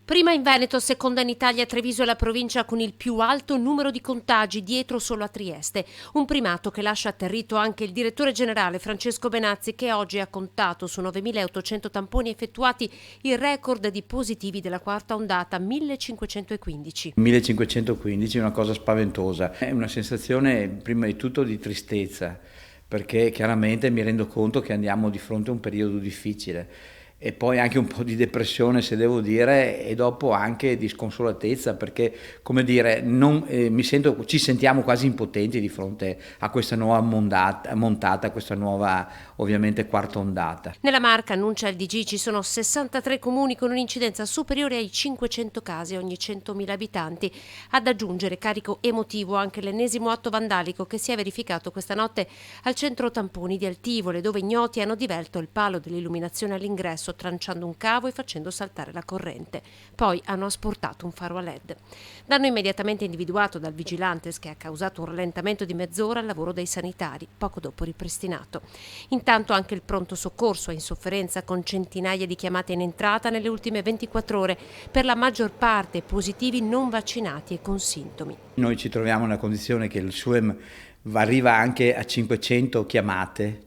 Prima in Veneto, seconda in Italia, Treviso è la provincia con il più alto numero di contagi, dietro solo a Trieste. Un primato che lascia atterrito anche il direttore generale Francesco Benazzi, che oggi ha contato su 9.800 tamponi effettuati il record di positivi della quarta ondata, 1.515. 1515 è una cosa spaventosa, è una sensazione prima di tutto di tristezza, perché chiaramente mi rendo conto che andiamo di fronte a un periodo difficile. E poi anche un po' di depressione, se devo dire, e dopo anche di sconsolatezza, perché come dire, ci sentiamo quasi impotenti di fronte a questa nuova montata, questa nuova ovviamente quarta ondata. Nella Marca, annuncia il DG, ci sono 63 comuni con un'incidenza superiore ai 500 casi ogni 100.000 abitanti. Ad aggiungere carico emotivo anche l'ennesimo atto vandalico che si è verificato questa notte al centro tamponi di Altivole, dove ignoti hanno divelto il palo dell'illuminazione all'ingresso, tranciando un cavo e facendo saltare la corrente. Poi hanno asportato un faro a LED. Danno immediatamente individuato dal Vigilantes, che ha causato un rallentamento di mezz'ora al lavoro dei sanitari, poco dopo ripristinato. Intanto anche il pronto soccorso è in sofferenza, con centinaia di chiamate in entrata nelle ultime 24 ore, per la maggior parte positivi non vaccinati e con sintomi. Noi ci troviamo nella condizione che il SUEM arriva anche a 500 chiamate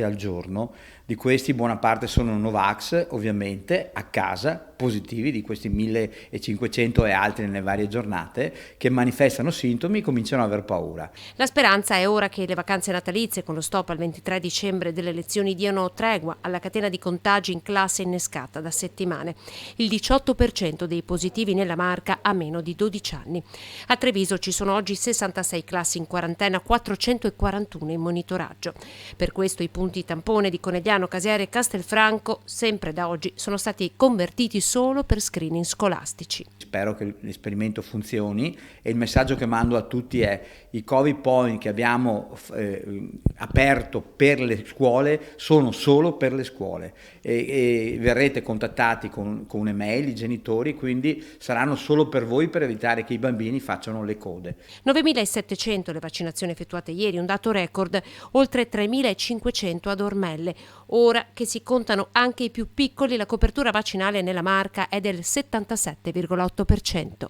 al giorno. Di questi buona parte sono Novax, ovviamente, a casa, positivi, di questi 1500 e altri nelle varie giornate, che manifestano sintomi e cominciano ad aver paura. La speranza è ora che le vacanze natalizie, con lo stop al 23 dicembre delle lezioni, diano tregua alla catena di contagi in classe innescata da settimane. Il 18% dei positivi nella Marca ha meno di 12 anni. A Treviso ci sono oggi 66 classi in quarantena, 441 in monitoraggio. Per questo i punti tampone di Conegliano, Casiere e Castelfranco, sempre da oggi, sono stati convertiti solo per screening scolastici. Spero che l'esperimento funzioni e il messaggio che mando a tutti è: i Covid point che abbiamo aperto per le scuole sono solo per le scuole e verrete contattati con un'email, i genitori, quindi saranno solo per voi, per evitare che i bambini facciano le code. 9.700 le vaccinazioni effettuate ieri, un dato record, oltre 3.500 ad Ormelle. Ora che si contano anche i più piccoli, la copertura vaccinale nella Marca è del 77,8%.